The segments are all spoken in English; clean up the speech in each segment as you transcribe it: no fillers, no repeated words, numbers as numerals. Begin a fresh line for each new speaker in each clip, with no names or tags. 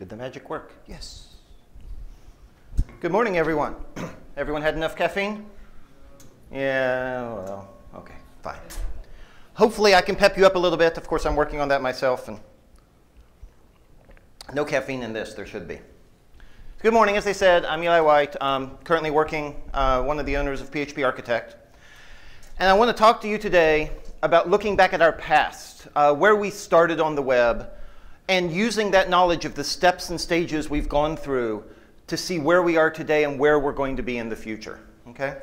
Did the magic work? Yes. Good morning, everyone. Everyone had enough caffeine? Yeah, well, okay, fine. Hopefully I can pep you up a little bit. Of course, I'm working on that myself. And no caffeine in this, there should be. Good morning. As I said, I'm Eli White. I'm currently working, one of the owners of PHP Architect. And I want to talk to you today about looking back at our past, where we started on the web, and using that knowledge of the steps and stages we've gone through to see where we are today and where we're going to be in the future. Okay?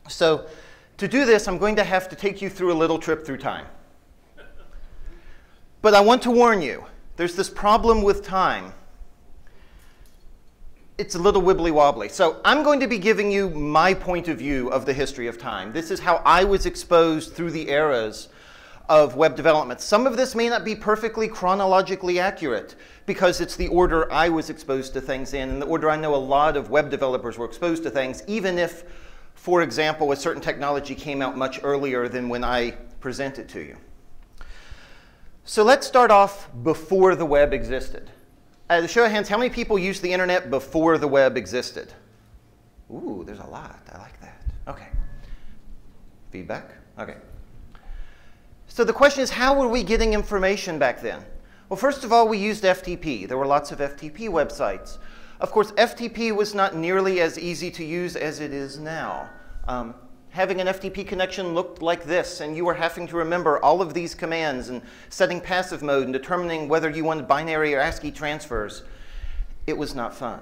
So to do this, I'm going to have to take you through a little trip through time. But I want to warn you, there's this problem with time. It's a little wibbly-wobbly. So I'm going to be giving you my point of view of the history of time. This is how I was exposed through the eras of web development. Some of this may not be perfectly chronologically accurate because it's the order I was exposed to things in and the order I know a lot of web developers were exposed to things, even if, for example, a certain technology came out much earlier than when I present it to you. So let's start off before the web existed. As a show of hands, how many people used the internet before the web existed? Ooh, there's a lot. I like that. Okay. Feedback? Okay. So the question is, how were we getting information back then? Well, first of all, we used FTP. There were lots of FTP websites. Of course, FTP was not nearly as easy to use as it is now. Having an FTP connection looked like this, and you were having to remember all of these commands and setting passive mode and determining whether you wanted binary or ASCII transfers. It was not fun.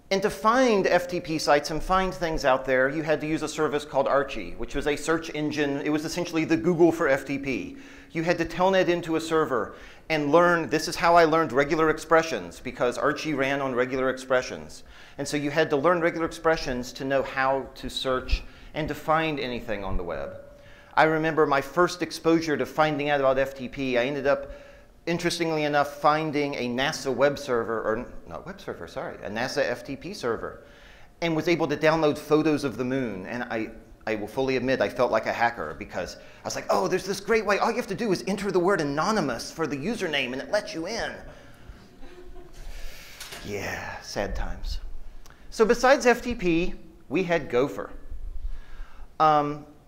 And to find FTP sites and find things out there, you had to use a service called Archie, which was a search engine. It was essentially the Google for FTP. You had to telnet into a server and learn. This is how I learned regular expressions, because Archie ran on regular expressions. And so you had to learn regular expressions to know how to search and to find anything on the web. I remember my first exposure to finding out about FTP. I ended up, interestingly enough, finding a NASA web server, or not web server, sorry, a NASA FTP server, and was able to download photos of the moon. And I will fully admit I felt like a hacker because I was like, oh, there's this great way. All you have to do is enter the word anonymous for the username and it lets you in. Yeah, sad times. So besides FTP, we had Gopher.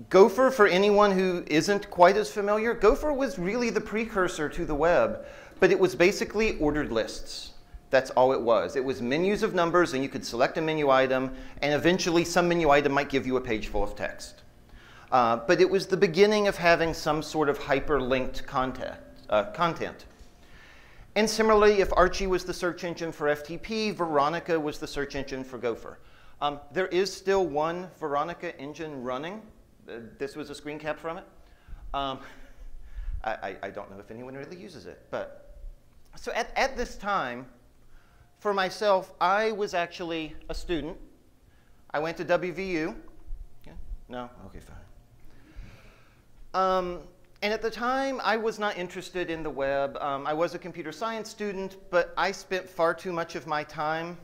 Gopher, for anyone who isn't quite as familiar, Gopher was really the precursor to the web, but it was basically ordered lists. That's all it was. It was menus of numbers, and you could select a menu item, and eventually some menu item might give you a page full of text. But it was the beginning of having some sort of hyperlinked content. And similarly, if Archie was the search engine for FTP, Veronica was the search engine for Gopher. There is still one Veronica engine running. This was a screen cap from it. I don't know if anyone really uses it. But so at this time, for myself, I was actually a student. I went to WVU. Yeah? No? Okay, fine. And at the time, I was not interested in the web. I was a computer science student, but I spent far too much of my time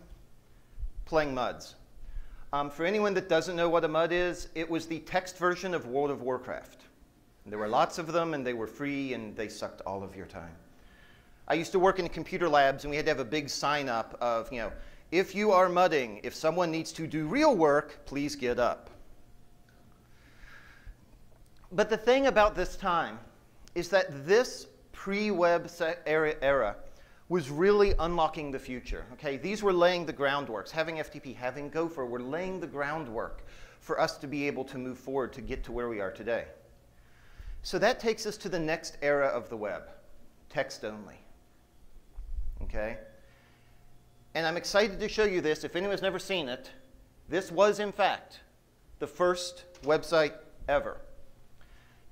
playing MUDs. For anyone that doesn't know what a MUD is, it was the text version of World of Warcraft. And there were lots of them, and they were free, and they sucked all of your time. I used to work in computer labs, and we had to have a big sign-up of, you know, if you are mudding, if someone needs to do real work, please get up. But the thing about this time is that this pre-web era was really unlocking the future. Okay? These were laying the groundwork. Having FTP, having Gopher were laying the groundwork for us to be able to move forward to get to where we are today. So that takes us to the next era of the web, text only. Okay? And I'm excited to show you this. If anyone's never seen it, this was, in fact, the first website ever.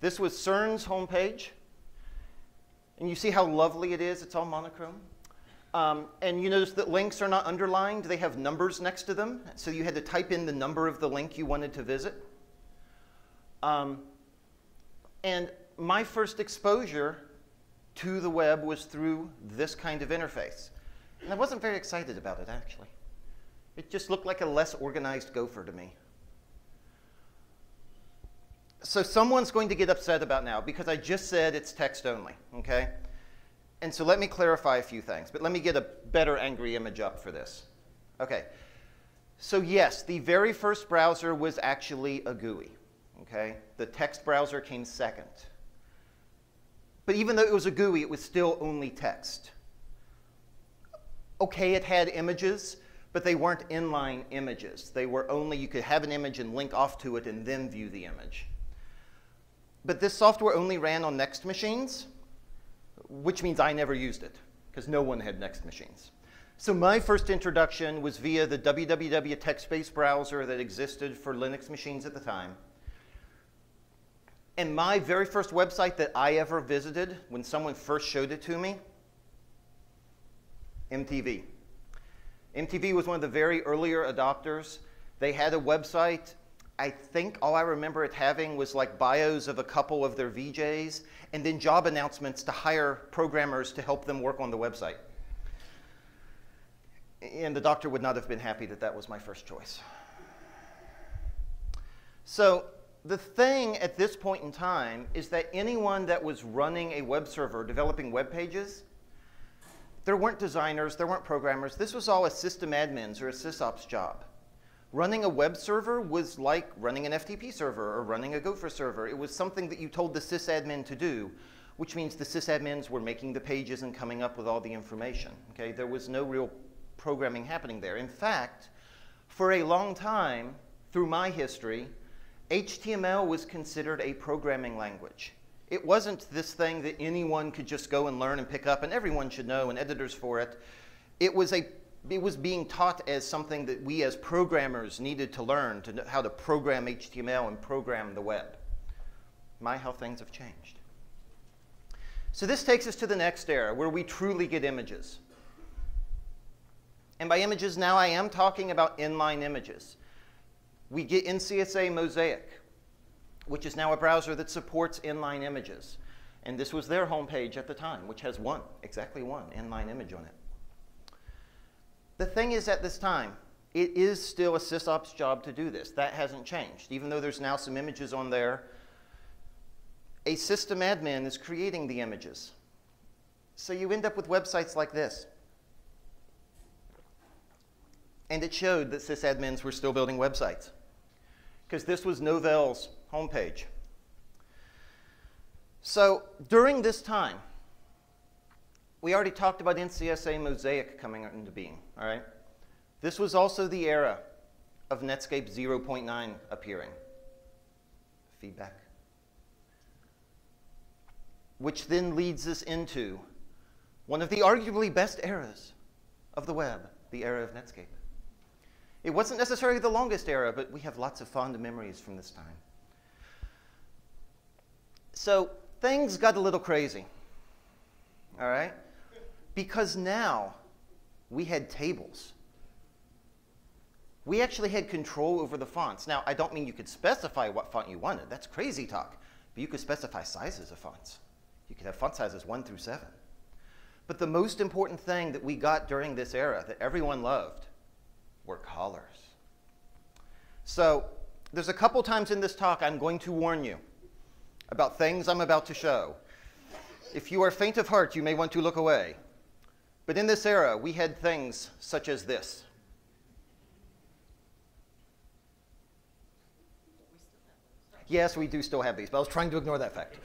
This was CERN's homepage. And you see how lovely it is? It's all monochrome. And you notice that links are not underlined. They have numbers next to them. So you had to type in the number of the link you wanted to visit. And my first exposure to the web was through this kind of interface. And I wasn't very excited about it, actually. It just looked like a less organized Gopher to me. So someone's going to get upset about now because I just said it's text only, okay? And so let me clarify a few things, but let me get a better angry image up for this. Okay, so yes, the very first browser was actually a GUI, okay? The text browser came second. But even though it was a GUI, it was still only text. Okay, it had images, but they weren't inline images. They were only, you could have an image and link off to it and then view the image. But this software only ran on Next machines, which means I never used it, because no one had Next machines. So my first introduction was via the www text-based browser that existed for Linux machines at the time. And my very first website that I ever visited, when someone first showed it to me, MTV. MTV was one of the very earlier adopters. They had a website. I think all I remember it having was like bios of a couple of their VJs and then job announcements to hire programmers to help them work on the website. And the doctor would not have been happy that that was my first choice. So the thing at this point in time is that anyone that was running a web server, developing web pages, there weren't designers, there weren't programmers. This was all a system admin's or a sysops job. Running a web server was like running an FTP server or running a Gopher server. It was something that you told the sysadmin to do, which means the sysadmins were making the pages and coming up with all the information. Okay? There was no real programming happening there. In fact, for a long time, through my history, HTML was considered a programming language. It wasn't this thing that anyone could just go and learn and pick up and everyone should know and editors for it. It was being taught as something that we as programmers needed to learn to know how to program HTML and program the web. My, how things have changed. So this takes us to the next era where we truly get images. And by images now I am talking about inline images. We get NCSA Mosaic, which is now a browser that supports inline images. And this was their homepage at the time, which has exactly one inline image on it. The thing is, at this time, it is still a sysops job to do this. That hasn't changed. Even though there's now some images on there, a system admin is creating the images. So you end up with websites like this. And it showed that sysadmins were still building websites, because this was Novell's homepage. So during this time, we already talked about NCSA Mosaic coming into being, all right? This was also the era of Netscape 0.9 appearing. Feedback. Which then leads us into one of the arguably best eras of the web, the era of Netscape. It wasn't necessarily the longest era, but we have lots of fond memories from this time. So things got a little crazy, all right? Because now we had tables. We actually had control over the fonts. Now, I don't mean you could specify what font you wanted. That's crazy talk. But you could specify sizes of fonts. You could have font sizes 1 through 7. But the most important thing that we got during this era that everyone loved were colors. So there's a couple times in this talk I'm going to warn you about things I'm about to show. If you are faint of heart, you may want to look away. But in this era, we had things such as this. Yes, we do still have these, but I was trying to ignore that fact.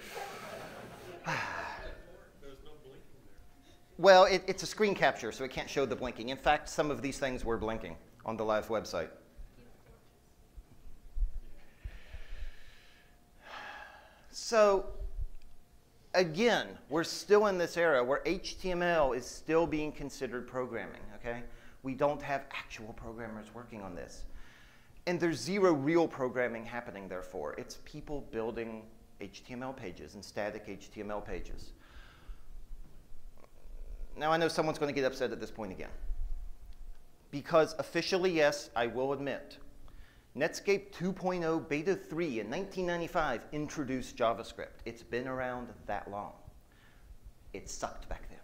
There's no blinking there.
Well, it's a screen capture, so it can't show the blinking. In fact, some of these things were blinking on the live website. So again, we're still in this era where HTML is still being considered programming, okay? We don't have actual programmers working on this. And there's zero real programming happening, therefore. It's people building HTML pages and static HTML pages. Now, I know someone's going to get upset at this point again. Because officially, yes, I will admit, Netscape 2.0 Beta 3 in 1995 introduced JavaScript. It's been around that long. It sucked back then.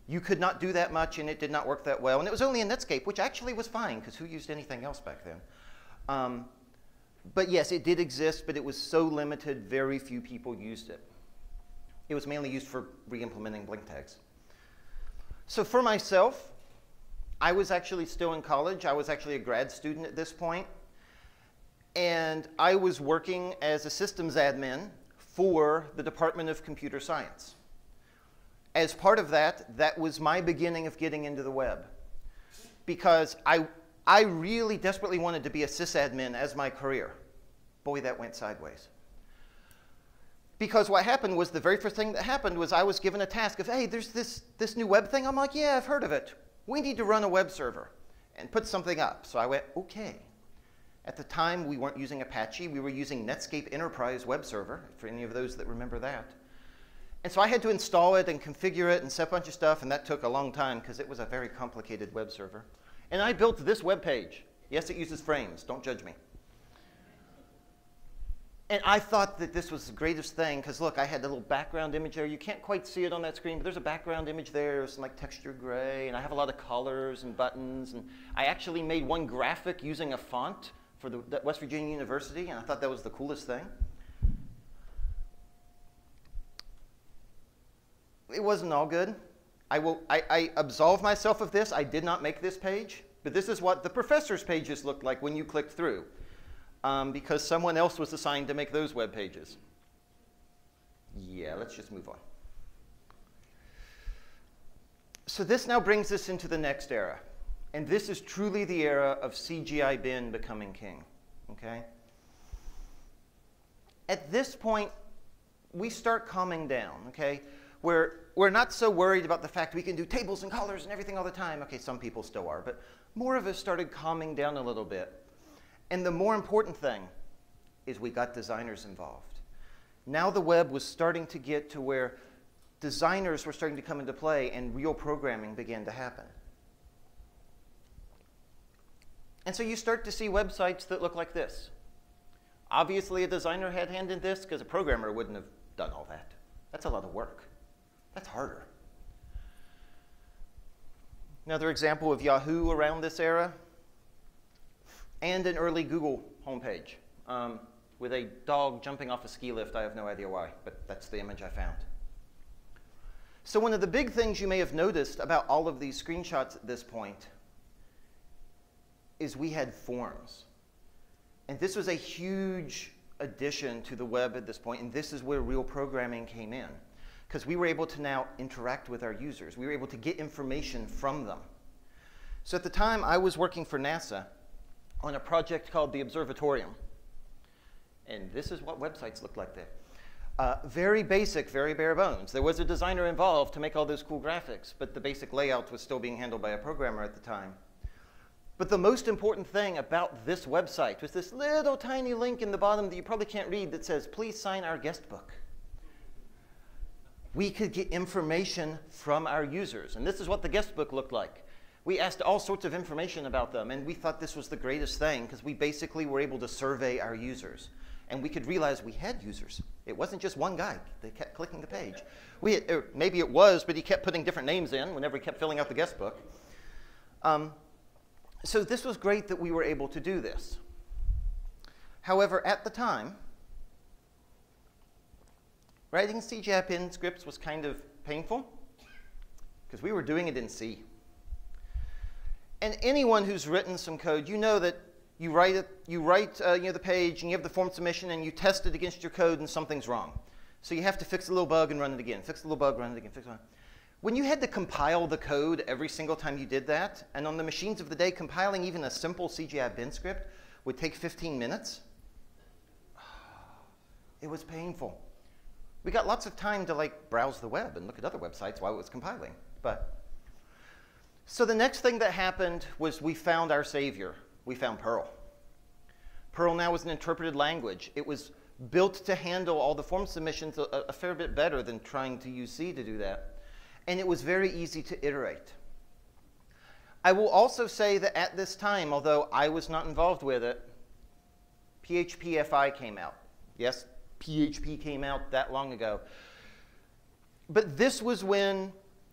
You could not do that much, and it did not work that well. And it was only in Netscape, which actually was fine, because who used anything else back then? But yes, it did exist, but it was so limited, very few people used it. It was mainly used for re-implementing blink tags. So for myself, I was actually still in college. I was actually a grad student at this point. And I was working as a systems admin for the Department of Computer Science. As part of that, that was my beginning of getting into the web. Because I really desperately wanted to be a sysadmin as my career. Boy, that went sideways. Because what happened was, the very first thing that happened was I was given a task of, hey, there's this new web thing. I'm like, yeah, I've heard of it. We need to run a web server and put something up. So I went, okay. At the time, we weren't using Apache. We were using Netscape Enterprise Web Server, for any of those that remember that. And so I had to install it and configure it and set a bunch of stuff, and that took a long time because it was a very complicated web server. And I built this web page. Yes, it uses frames. Don't judge me. And I thought that this was the greatest thing because, look, I had the little background image there. You can't quite see it on that screen, but there's a background image there. There's some like texture gray, and I have a lot of colors and buttons. And I actually made one graphic using a font for the West Virginia University, and I thought that was the coolest thing. It wasn't all good. I absolve myself of this. I did not make this page, but this is what the professor's pages looked like when you clicked through. Because someone else was assigned to make those web pages. Yeah, let's just move on. So this now brings us into the next era. And this is truly the era of CGI bin becoming king. Okay? At this point, we start calming down. Okay? We're not so worried about the fact we can do tables and colors and everything all the time. Okay, some people still are, but more of us started calming down a little bit. And the more important thing is we got designers involved. Now the web was starting to get to where designers were starting to come into play and real programming began to happen. And so you start to see websites that look like this. Obviously, a designer had hand in this because a programmer wouldn't have done all that. That's a lot of work. That's harder. Another example of Yahoo around this era, and an early Google homepage with a dog jumping off a ski lift. I have no idea why, but that's the image I found. So one of the big things you may have noticed about all of these screenshots at this point is we had forms. And this was a huge addition to the web at this point, and this is where real programming came in, because we were able to now interact with our users. We were able to get information from them. So at the time, I was working for NASA on a project called the Observatorium. And this is what websites look like there. Very basic, very bare bones. There was a designer involved to make all those cool graphics, but the basic layout was still being handled by a programmer at the time. But the most important thing about this website was this little tiny link in the bottom that you probably can't read that says, please sign our guest book. We could get information from our users. And this is what the guest book looked like. We asked all sorts of information about them, and we thought this was the greatest thing because we basically were able to survey our users. And we could realize we had users. It wasn't just one guy that kept clicking the page. Maybe it was, but he kept putting different names in whenever he kept filling out the guest book. So this was great that we were able to do this. However, at the time, writing CGI bin scripts was kind of painful because we were doing it in C. And anyone who's written some code, you know that you write the page and you have the form submission and you test it against your code and something's wrong. So you have to fix a little bug and run it again. Fix a little bug, run it again, fix it. When you had to compile the code every single time you did that, and on the machines of the day, compiling even a simple CGI bin script would take 15 minutes, it was painful. We got lots of time to browse the web and look at other websites while it was compiling. So the next thing that happened was we found our savior. We found Perl. Perl now was an interpreted language. It was built to handle all the form submissions a fair bit better than trying to use C to do that. And it was very easy to iterate. I will also say that at this time, although I was not involved with it, PHP-FI came out. Yes, PHP came out that long ago. But this was when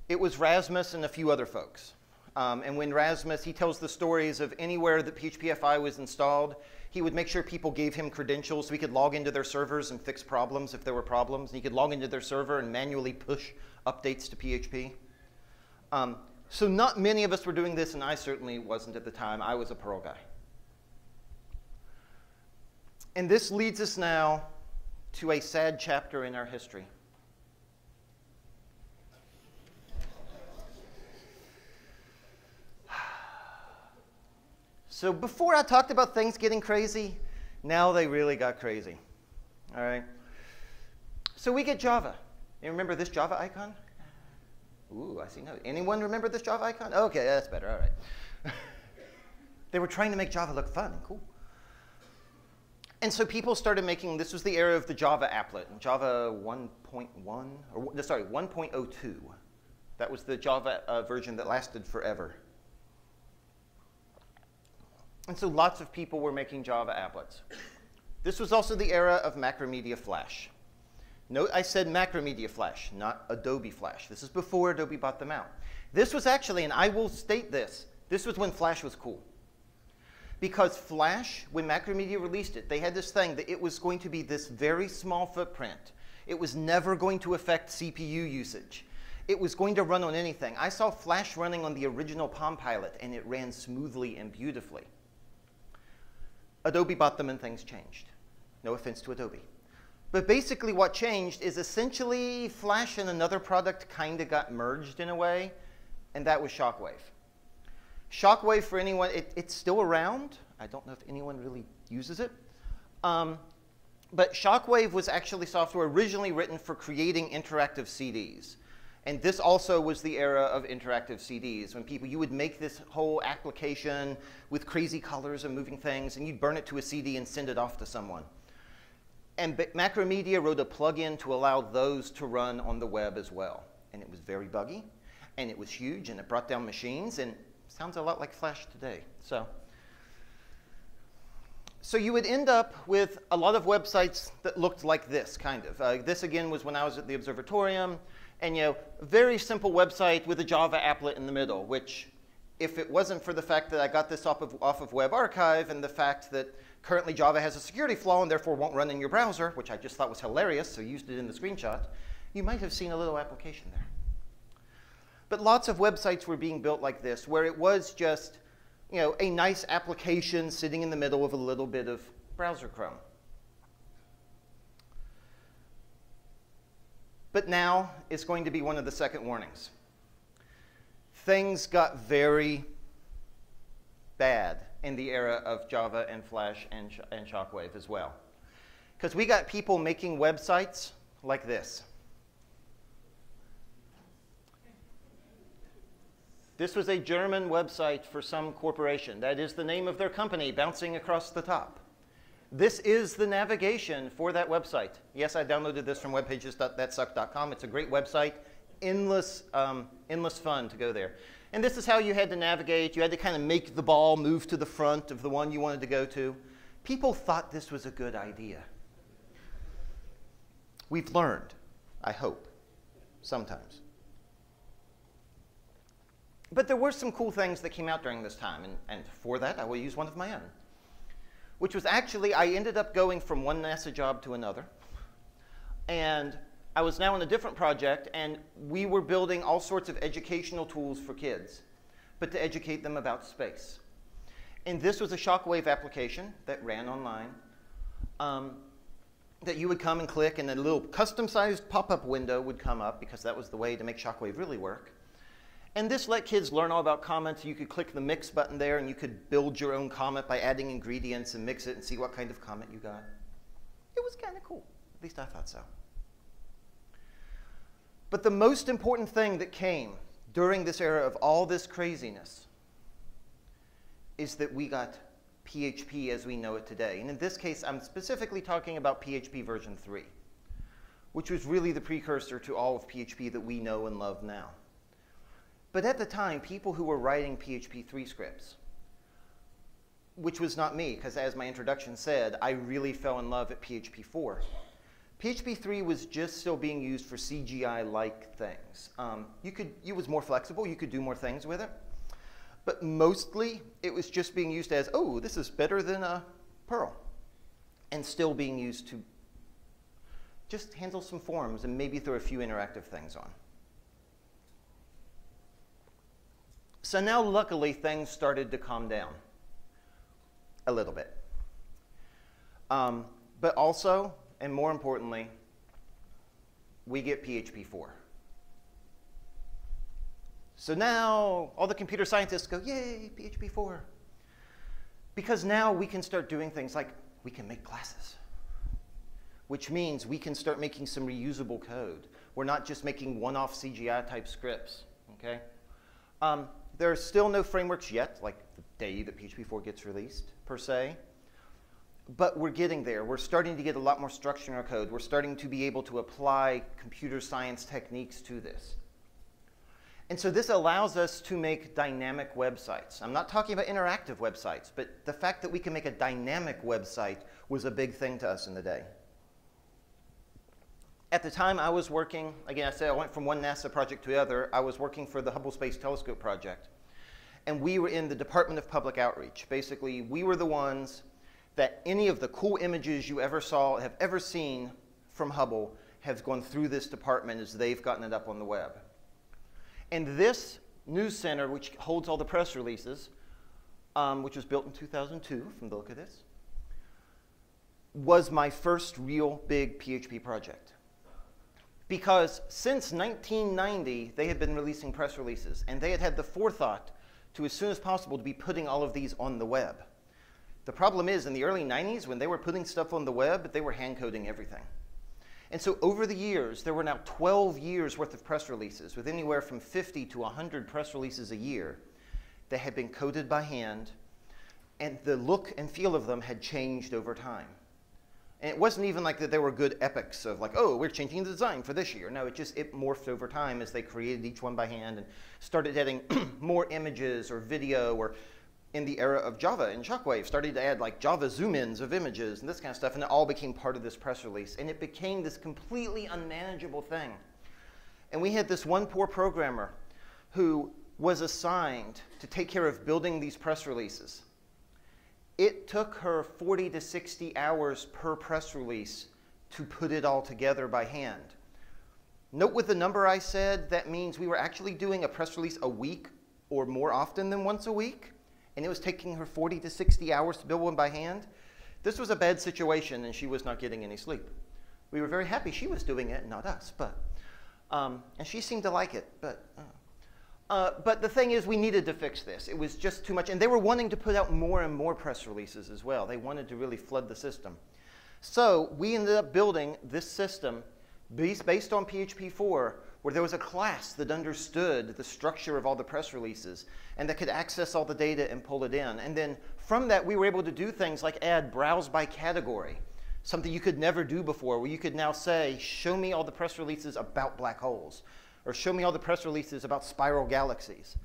it was Rasmus and a few other folks. And when Rasmus, he tells the stories of anywhere that PHP-FI was installed, He would make sure people gave him credentials so he could log into their servers and fix problems if there were problems. And he could log into their server and manually push updates to PHP. So not many of us were doing this, and I certainly wasn't at the time. I was a Perl guy. And this leads us now to a sad chapter in our history. So before I talked about things getting crazy, now they really got crazy. All right. So we get Java. You remember this Java icon? Ooh, I see no. Anyone remember this Java icon? Okay, that's better. All right. They were trying to make Java look fun and cool. And so people started making, this was the era of the Java applet, Java 1.1, or sorry, 1.02. That was the Java version that lasted forever. And so lots of people were making Java applets. This was also the era of Macromedia Flash. Note I said Macromedia Flash, not Adobe Flash. This is before Adobe bought them out. This was actually, and I will state this was when Flash was cool. Because Flash, when Macromedia released it, they had this thing that it was going to be this very small footprint. It was never going to affect CPU usage. It was going to run on anything. I saw Flash running on the original Palm Pilot, and it ran smoothly and beautifully. Adobe bought them and things changed. No offense to Adobe. But basically what changed is essentially Flash and another product kind of got merged in a way, and that was Shockwave. Shockwave, for anyone, it's still around. I don't know if anyone really uses it. But Shockwave was actually software originally written for creating interactive CDs. And this also was the era of interactive CDs, when you would make this whole application with crazy colors and moving things, and you'd burn it to a CD and send it off to someone. And Macromedia wrote a plugin to allow those to run on the web as well. And it was very buggy, and it was huge, and it brought down machines, and sounds a lot like Flash today. So you would end up with a lot of websites that looked like this, kind of. This, again, was when I was at the Observatorium. And, a very simple website with a Java applet in the middle, which, if it wasn't for the fact that I got this off of Web Archive and the fact that currently Java has a security flaw and therefore won't run in your browser, which I just thought was hilarious, so used it in the screenshot, you might have seen a little application there. But lots of websites were being built like this, where it was just, a nice application sitting in the middle of a little bit of browser Chrome. But now is going to be one of the second warnings. Things got very bad in the era of Java and Flash and Shockwave as well. Because we got people making websites like this. This was a German website for some corporation. That is the name of their company bouncing across the top. This is the navigation for that website. Yes, I downloaded this from webpages.thatsuck.com. It's a great website. Endless fun to go there. And this is how you had to navigate. You had to kind of make the ball move to the front of the one you wanted to go to. People thought this was a good idea. We've learned, I hope, sometimes. But there were some cool things that came out during this time. And for that, I will use one of my own, which was actually, I ended up going from one NASA job to another. And I was now on a different project, and we were building all sorts of educational tools for kids, but to educate them about space. And this was a Shockwave application that ran online that you would come and click, and a little custom-sized pop-up window would come up, because that was the way to make Shockwave really work. And this let kids learn all about comments. You could click the mix button there, and you could build your own comment by adding ingredients and mix it and see what kind of comment you got. It was kind of cool. At least I thought so. But the most important thing that came during this era of all this craziness is that we got PHP as we know it today. And in this case, I'm specifically talking about PHP version 3, which was really the precursor to all of PHP that we know and love now. But at the time, people who were writing PHP 3 scripts, which was not me, because as my introduction said, I really fell in love at PHP 4. PHP 3 was just still being used for CGI-like things. It was more flexible. You could do more things with it. But mostly, it was just being used as, oh, this is better than a Perl and still being used to just handle some forms and maybe throw a few interactive things on. So now, luckily, things started to calm down a little bit. But also, and more importantly, we get PHP 4. So now all the computer scientists go, yay, PHP 4. Because now we can start doing things like we can make classes, which means we can start making some reusable code. We're not just making one-off CGI type scripts, okay? There are still no frameworks yet, like the day that PHP 4 gets released, per se. But we're getting there. We're starting to get a lot more structure in our code. We're starting to be able to apply computer science techniques to this. And so this allows us to make dynamic websites. I'm not talking about interactive websites, but the fact that we can make a dynamic website was a big thing to us in the day. At the time I was working, again, I said I went from one NASA project to the other. I was working for the Hubble Space Telescope project. And we were in the Department of Public Outreach. Basically, we were the ones that any of the cool images you ever saw, have ever seen from Hubble, have gone through this department as they've gotten it up on the web. And this news center, which holds all the press releases, which was built in 2002, from the look of this, was my first real big PHP project. Because since 1990, they had been releasing press releases, and they had had the forethought to, as soon as possible, to be putting all of these on the web. The problem is, in the early 90s, when they were putting stuff on the web, they were hand-coding everything. And so over the years, there were now 12 years worth of press releases, with anywhere from 50 to 100 press releases a year that had been coded by hand, and the look and feel of them had changed over time. And it wasn't even like that there were good epics of like, oh, we're changing the design for this year. No, it morphed over time as they created each one by hand and started adding more images or video, or in the era of Java and Shockwave, started to add like Java zoom-ins of images and this kind of stuff, and it all became part of this press release. And it became this completely unmanageable thing. And we had this one poor programmer who was assigned to take care of building these press releases. It took her 40 to 60 hours per press release to put it all together by hand. Note with the number I said, that means we were actually doing a press release a week or more often than once a week, and it was taking her 40 to 60 hours to build one by hand. This was a bad situation, and she was not getting any sleep. We were very happy she was doing it, not us, but, and she seemed to like it, but the thing is, we needed to fix this. It was just too much. And they were wanting to put out more and more press releases as well. They wanted to really flood the system. So we ended up building this system based on PHP 4, where there was a class that understood the structure of all the press releases and that could access all the data and pull it in. And then from that, we were able to do things like add browse by category, something you could never do before, where you could now say, show me all the press releases about black holes, or show me all the press releases about spiral galaxies,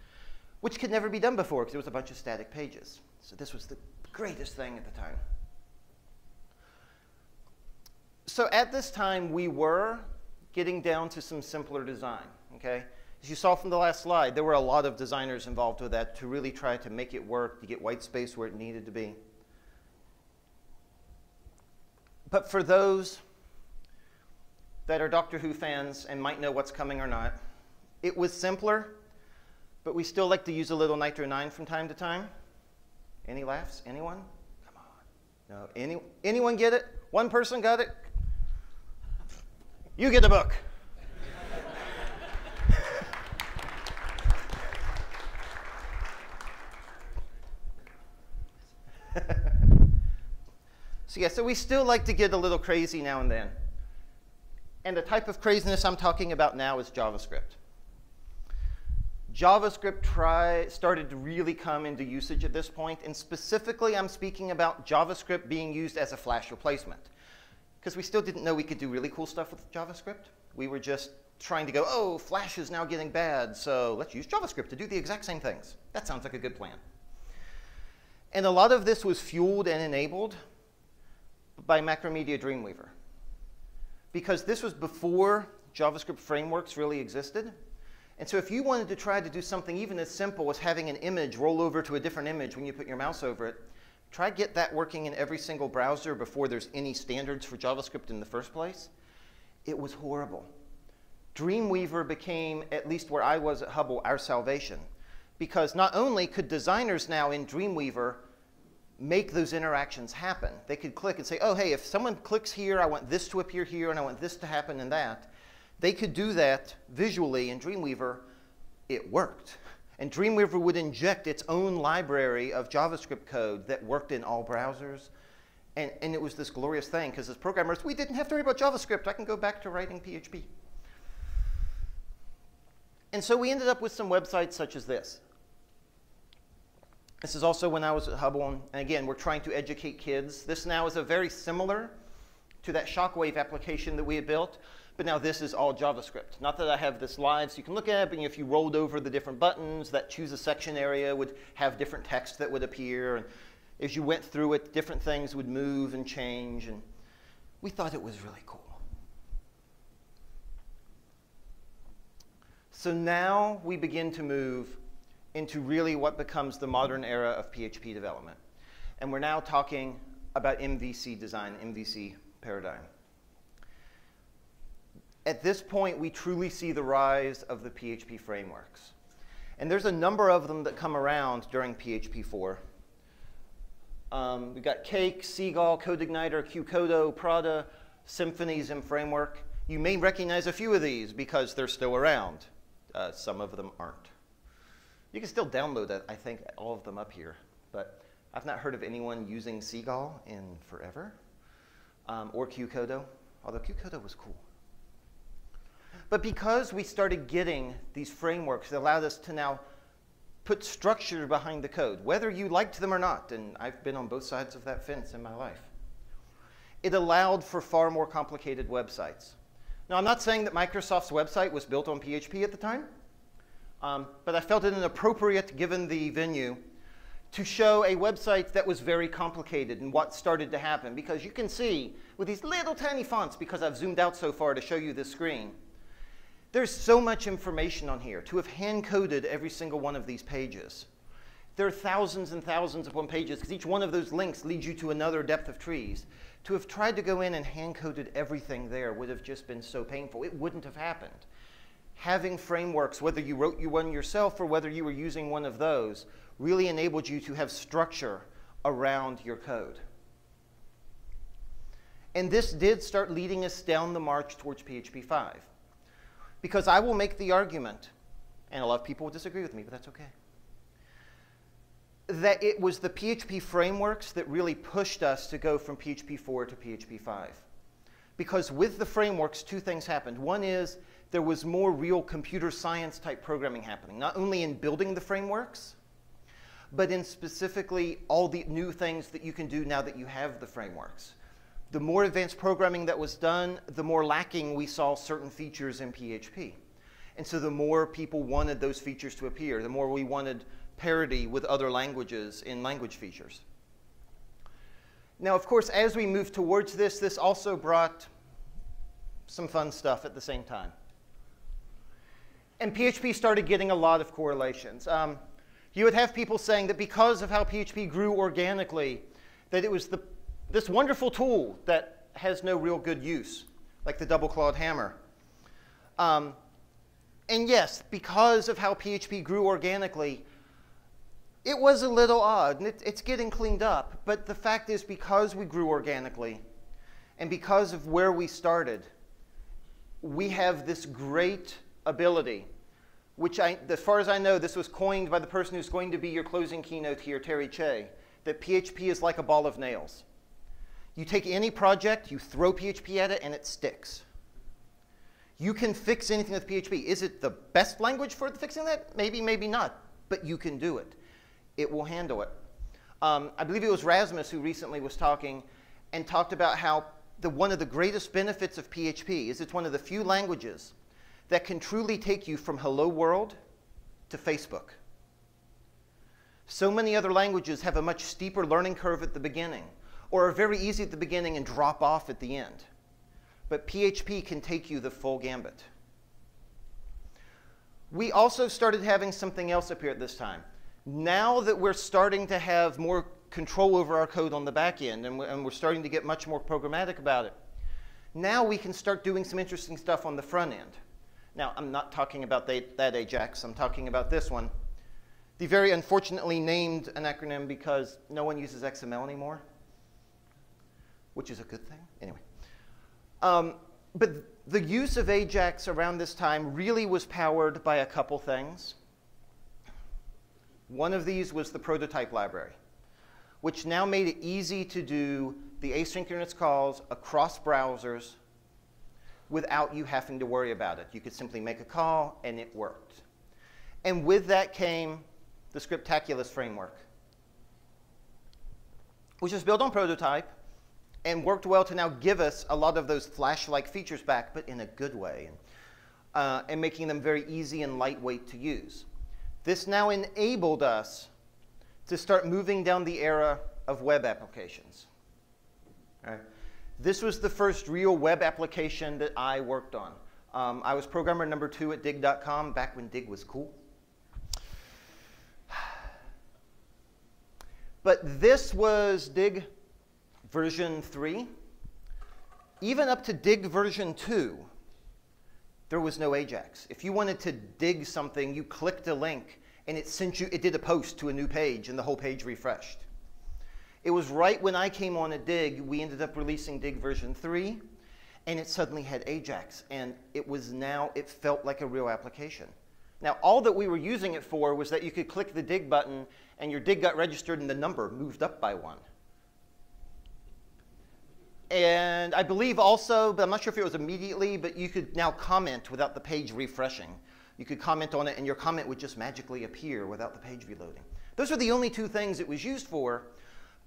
which could never be done before because it was a bunch of static pages. So this was the greatest thing at the time. So at this time, we were getting down to some simpler design, okay? As you saw from the last slide, there were a lot of designers involved with that to really try to make it work, to get white space where it needed to be. But for those that are Doctor Who fans and might know what's coming or not, it was simpler, but we still like to use a little Nitro 9 from time to time. Any laughs? Anyone? Come on. No. Anyone get it? One person got it? You get the book. So we still like to get a little crazy now and then. And the type of craziness I'm talking about now is JavaScript. JavaScript started to really come into usage at this point, and specifically I'm speaking about JavaScript being used as a Flash replacement. Because we still didn't know we could do really cool stuff with JavaScript. We were just trying to go, oh, Flash is now getting bad, so let's use JavaScript to do the exact same things. That sounds like a good plan. And a lot of this was fueled and enabled by Macromedia Dreamweaver. Because this was before JavaScript frameworks really existed. And so if you wanted to try to do something even as simple as having an image roll over to a different image when you put your mouse over it, try get that working in every single browser before there's any standards for JavaScript in the first place. It was horrible. Dreamweaver became, at least where I was at Hubble, our salvation. Because not only could designers now in Dreamweaver make those interactions happen, they could click and say, oh, hey, if someone clicks here, I want this to appear here, and I want this to happen and that. They could do that visually in Dreamweaver. It worked. And Dreamweaver would inject its own library of JavaScript code that worked in all browsers. And it was this glorious thing, because as programmers, we didn't have to worry about JavaScript. I can go back to writing PHP. And so we ended up with some websites such as this. This is also when I was at Hubble. And again, we're trying to educate kids. This now is a very similar to that Shockwave application that we had built. But now this is all JavaScript. Not that I have this live so you can look at it, but if you rolled over the different buttons, that choose a section area would have different text that would appear. And as you went through it, different things would move and change. And we thought it was really cool. So now we begin to move into really what becomes the modern era of PHP development. And we're now talking about MVC design, MVC paradigm. At this point, we truly see the rise of the PHP frameworks. And there's a number of them that come around during PHP 4. We've got Cake, Seagull, CodeIgniter, QCodo, Prada, Symfony, Zim Framework. You may recognize a few of these because they're still around. Some of them aren't. You can still download it, I think, all of them up here. But I've not heard of anyone using Seagull in forever, or QCodo, although QCodo was cool. But because we started getting these frameworks that allowed us to now put structure behind the code, whether you liked them or not, and I've been on both sides of that fence in my life, it allowed for far more complicated websites. Now, I'm not saying that Microsoft's website was built on PHP at the time, but I felt it inappropriate, given the venue, to show a website that was very complicated and what started to happen. Because you can see, with these little tiny fonts, because I've zoomed out so far to show you this screen, there's so much information on here. To have hand-coded every single one of these pages, there are thousands and thousands of pages, because each one of those links leads you to another depth of trees. To have tried to go in and hand-coded everything there would have just been so painful. It wouldn't have happened. Having frameworks, whether you wrote you one yourself or whether you were using one of those, really enabled you to have structure around your code. And this did start leading us down the march towards PHP 5. Because I will make the argument, and a lot of people will disagree with me, but that's okay, that it was the PHP frameworks that really pushed us to go from PHP 4 to PHP 5. Because with the frameworks, two things happened. One is there was more real computer science type programming happening, not only in building the frameworks, but in specifically all the new things that you can do now that you have the frameworks. The more advanced programming that was done, the more lacking we saw certain features in PHP. And so the more people wanted those features to appear, the more we wanted parity with other languages in language features. Now, of course, as we move towards this, this also brought some fun stuff at the same time. And PHP started getting a lot of correlations. You would have people saying that because of how PHP grew organically, that it was this wonderful tool that has no real good use, like the double-clawed hammer. And yes, because of how PHP grew organically, it was a little odd, and it's getting cleaned up. But the fact is, because we grew organically, and because of where we started, we have this great ability, which, as far as I know, this was coined by the person who's going to be your closing keynote here, Terry Che, that PHP is like a ball of nails. You take any project, you throw PHP at it, and it sticks. You can fix anything with PHP. Is it the best language for fixing that? Maybe, maybe not, but you can do it. It will handle it. I believe it was Rasmus who recently was talking and talked about how one of the greatest benefits of PHP is it's one of the few languages that can truly take you from hello world to Facebook. So many other languages have a much steeper learning curve at the beginning, or are very easy at the beginning and drop off at the end. But PHP can take you the full gambit. We also started having something else appear at this time. Now that we're starting to have more control over our code on the back end, and we're starting to get much more programmatic about it. Now we can start doing some interesting stuff on the front end. Now, I'm not talking about that Ajax. I'm talking about this one. The very unfortunately named an acronym because no one uses XML anymore, which is a good thing. Anyway. But the use of Ajax around this time really was powered by a couple things. One of these was the prototype library, which now made it easy to do the asynchronous calls across browsers without you having to worry about it. You could simply make a call, and it worked. And with that came the Scriptaculous framework, which is built on prototype and worked well to now give us a lot of those Flash-like features back, but in a good way, and making them very easy and lightweight to use. This now enabled us to start moving down the era of web applications. All right. This was the first real web application that I worked on. I was programmer number 2 at dig.com back when Dig was cool. But this was Dig version 3. Even up to Dig version 2, there was no Ajax. If you wanted to dig something, you clicked a link, and it did a post to a new page, and the whole page refreshed. It was right when I came on at Dig, we ended up releasing Dig version 3, and it suddenly had Ajax, and it felt like a real application. Now, all that we were using it for was that you could click the Dig button, and your Dig got registered, and the number moved up by 1. And I believe also, but I'm not sure if it was immediately, but you could now comment without the page refreshing. You could comment on it, and your comment would just magically appear without the page reloading. Those are the only 2 things it was used for,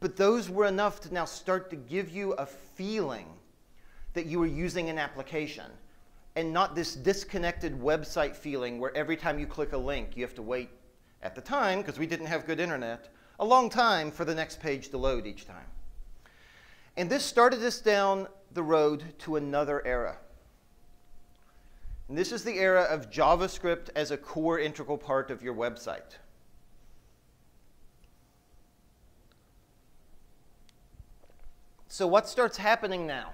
but those were enough to now start to give you a feeling that you were using an application, and not this disconnected website feeling where every time you click a link, you have to wait, at the time, because we didn't have good internet, a long time for the next page to load each time. And this started us down the road to another era. And this is the era of JavaScript as a core integral part of your website. So what starts happening now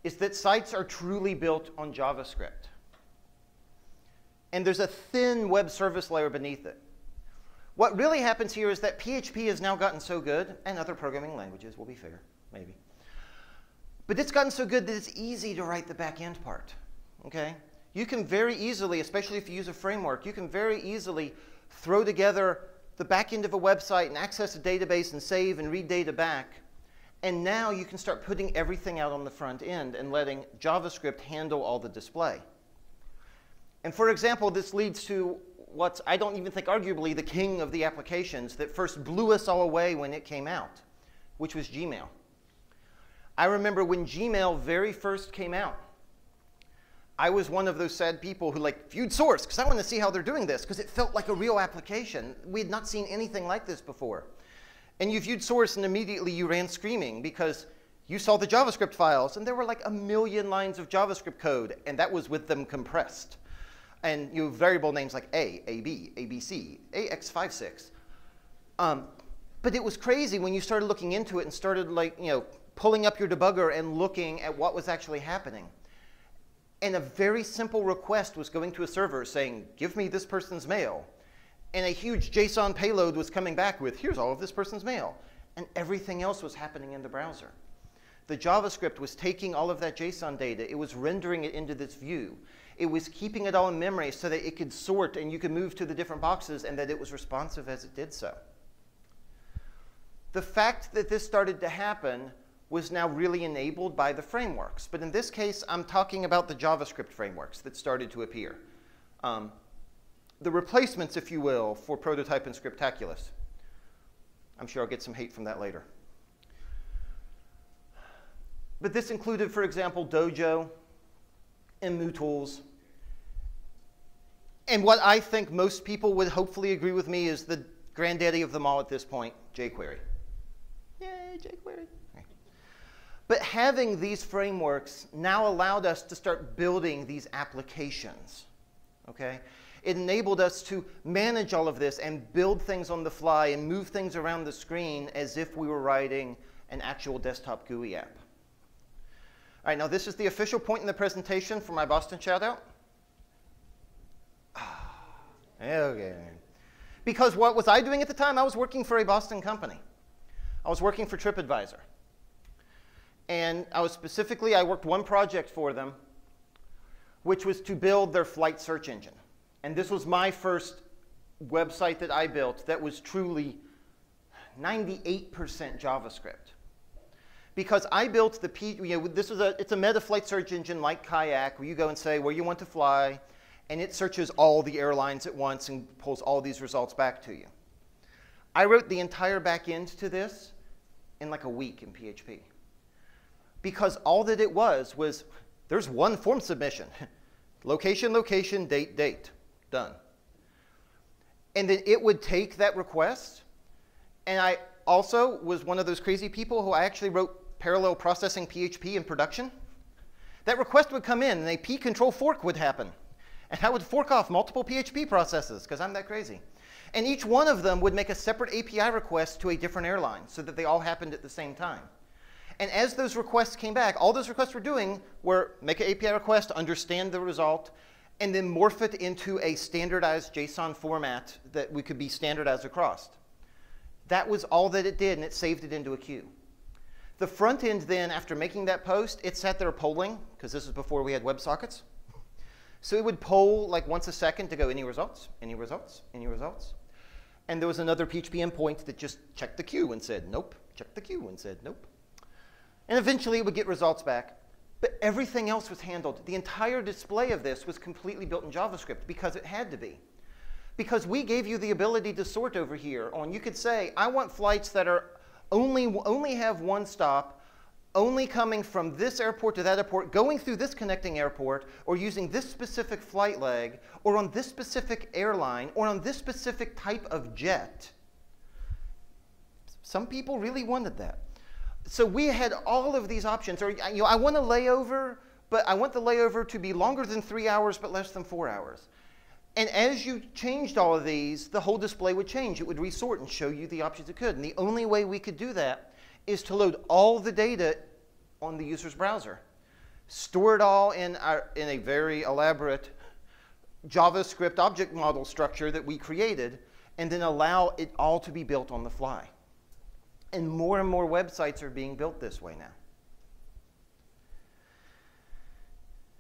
is that sites are truly built on JavaScript. And there's a thin web service layer beneath it. What really happens here is that PHP has now gotten so good, and other programming languages, will be fair, maybe. But it's gotten so good that it's easy to write the back-end part. Okay? You can very easily, especially if you use a framework, you can very easily throw together the back end of a website and access a database and save and read data back. And now you can start putting everything out on the front end and letting JavaScript handle all the display. And for example, this leads to what's, I don't even think arguably, the king of the applications that first blew us all away when it came out, which was Gmail. I remember when Gmail very first came out, I was one of those sad people who viewed source because I want to see how they're doing this because it felt like a real application. We had not seen anything like this before. And you viewed source and immediately you ran screaming because you saw the JavaScript files and there were like 1 million lines of JavaScript code and that was with them compressed. And you have variable names like A, AB, ABC, AX56. But it was crazy when you started looking into it and started pulling up your debugger and looking at what was actually happening. And a very simple request was going to a server saying, give me this person's mail. And a huge JSON payload was coming back with, here's all of this person's mail. And everything else was happening in the browser. The JavaScript was taking all of that JSON data. It was rendering it into this view. It was keeping it all in memory so that it could sort and you could move to the different boxes and that it was responsive as it did so. The fact that this started to happen was now really enabled by the frameworks. But in this case, I'm talking about the JavaScript frameworks that started to appear. The replacements, if you will, for Prototype and Scriptaculous. I'm sure I'll get some hate from that later. But this included, for example, Dojo and MooTools. And what I think most people would hopefully agree with me is the granddaddy of them all at this point, jQuery. Yay, jQuery. But having these frameworks now allowed us to start building these applications, okay? It enabled us to manage all of this and build things on the fly and move things around the screen as if we were writing an actual desktop GUI app. All right, now this is the official point in the presentation for my Boston shout-out. Okay. Because what was I doing at the time? I was working for a Boston company. I was working for TripAdvisor. And I worked one project for them, which was to build their flight search engine. And this was my first website that I built that was truly 98% JavaScript. Because I built it's a meta flight search engine like Kayak, where you go and say where you want to fly, and it searches all the airlines at once and pulls all these results back to you. I wrote the entire back end to this in like a week in PHP. Because all that it was there's one form submission. Location, location, date, date. Done. And then it would take that request, and I also was one of those crazy people who I actually wrote parallel processing PHP in production. That request would come in, and a p control fork would happen. And I would fork off multiple PHP processes, because I'm that crazy. And each one of them would make a separate API request to a different airline, so that they all happened at the same time. And as those requests came back, all those requests were doing were make an API request, understand the result, and then morph it into a standardized JSON format that we could be standardized across. That was all that it did, and it saved it into a queue. The front end then, after making that post, it sat there polling, because this is before we had WebSockets. So it would poll like once a second to go, any results, any results, any results. And there was another PHP endpoint that just checked the queue and said, nope, checked the queue and said, nope. And eventually it would get results back. But everything else was handled. The entire display of this was completely built in JavaScript because it had to be. Because we gave you the ability to sort over here on, you could say, I want flights that are only have one stop, only coming from this airport to that airport, going through this connecting airport, or using this specific flight leg, or on this specific airline, or on this specific type of jet. Some people really wanted that. So we had all of these options. Or, I want a layover, but I want the layover to be longer than 3 hours, but less than 4 hours. And as you changed all of these, the whole display would change. It would resort and show you the options it could. And the only way we could do that is to load all the data on the user's browser, store it all in a very elaborate JavaScript object model structure that we created, and then allow it all to be built on the fly. And more websites are being built this way now.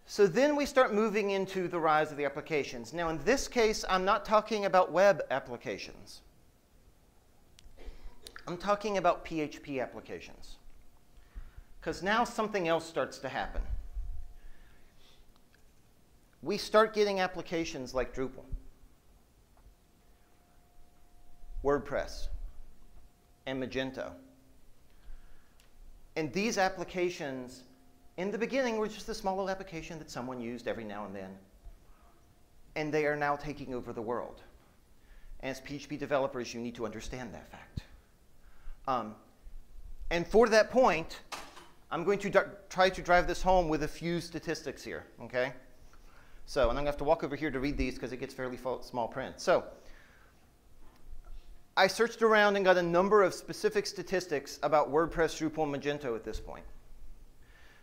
So then we start moving into the rise of the applications. Now in this case, I'm not talking about web applications. I'm talking about PHP applications. Because now something else starts to happen. We start getting applications like Drupal, WordPress, and Magento. And these applications, in the beginning, were just a small little application that someone used every now and then. And they are now taking over the world. And as PHP developers, you need to understand that fact. And for that point, I'm going to try to drive this home with a few statistics here, okay? So, and I'm going to have to walk over here to read these because it gets fairly small print. So, I searched around and got a number of specific statistics about WordPress, Drupal, and Magento at this point.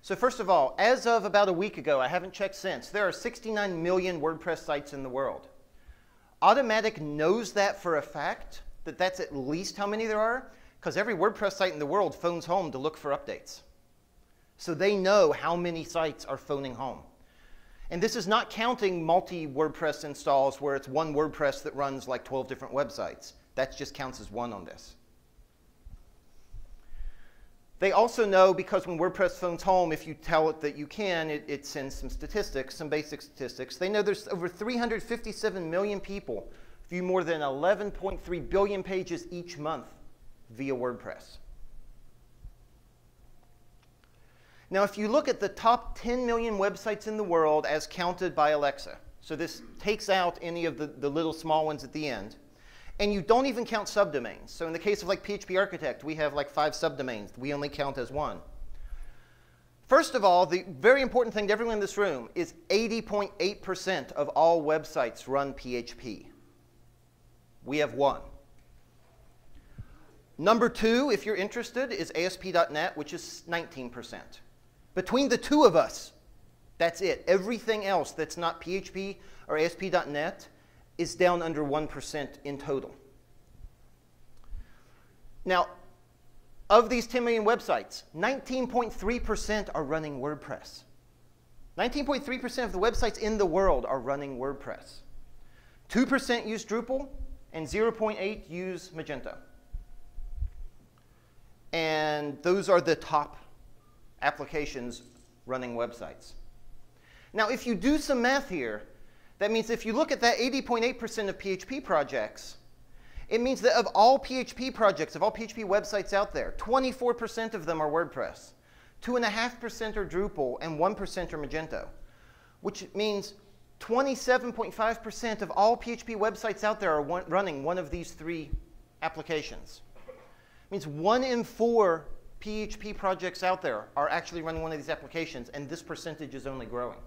So first of all, as of about a week ago, I haven't checked since, there are 69 million WordPress sites in the world. Automatic knows that for a fact, that that's at least how many there are, because every WordPress site in the world phones home to look for updates. So they know how many sites are phoning home. And this is not counting multi-WordPress installs where it's one WordPress that runs like 12 different websites. That just counts as one on this. They also know, because when WordPress phones home, if you tell it that you can, it sends some statistics, some basic statistics. They know there's over 357 million people view more than 11.3 billion pages each month via WordPress. Now, if you look at the top 10 million websites in the world as counted by Alexa, so this takes out any of the little small ones at the end, and you don't even count subdomains. So in the case of like PHP Architect, we have like 5 subdomains. We only count as 1. First of all, the very important thing to everyone in this room is 80.8% of all websites run PHP. We have one. Number two, if you're interested, is ASP.NET, which is 19%. Between the two of us, that's it. Everything else that's not PHP or ASP.NET is down under 1% in total. Now, of these 10 million websites, 19.3% are running WordPress. 19.3% of the websites in the world are running WordPress. 2% use Drupal, and 0.8% use Magento. And those are the top applications running websites. Now, if you do some math here, that means if you look at that 80.8% of PHP projects, it means that of all PHP projects, of all PHP websites out there, 24% of them are WordPress, 2.5% are Drupal, and 1% are Magento, which means 27.5% of all PHP websites out there are running one of these three applications. It means 1 in 4 PHP projects out there are actually running one of these applications, and this percentage is only growing.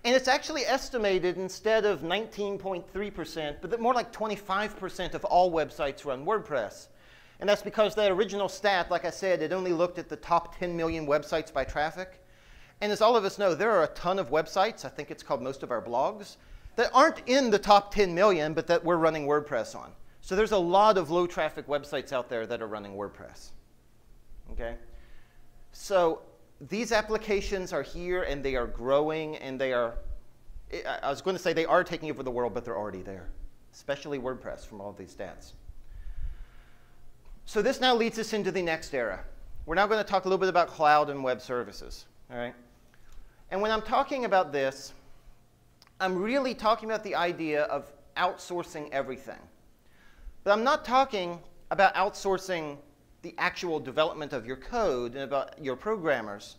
And it's actually estimated instead of 19.3%, but that more like 25% of all websites run WordPress. And that's because that original stat, like I said, it only looked at the top 10 million websites by traffic. And as all of us know, there are a ton of websites, I think it's called most of our blogs, that aren't in the top 10 million, but that we're running WordPress on. So there's a lot of low traffic websites out there that are running WordPress. Okay? So these applications are here, and they are growing, and they are, I was going to say they are taking over the world, but they're already there, especially WordPress from all of these stats. So this now leads us into the next era. We're now going to talk a little bit about cloud and web services. All right? And when I'm talking about this, I'm really talking about the idea of outsourcing everything. But I'm not talking about outsourcing the actual development of your code and about your programmers.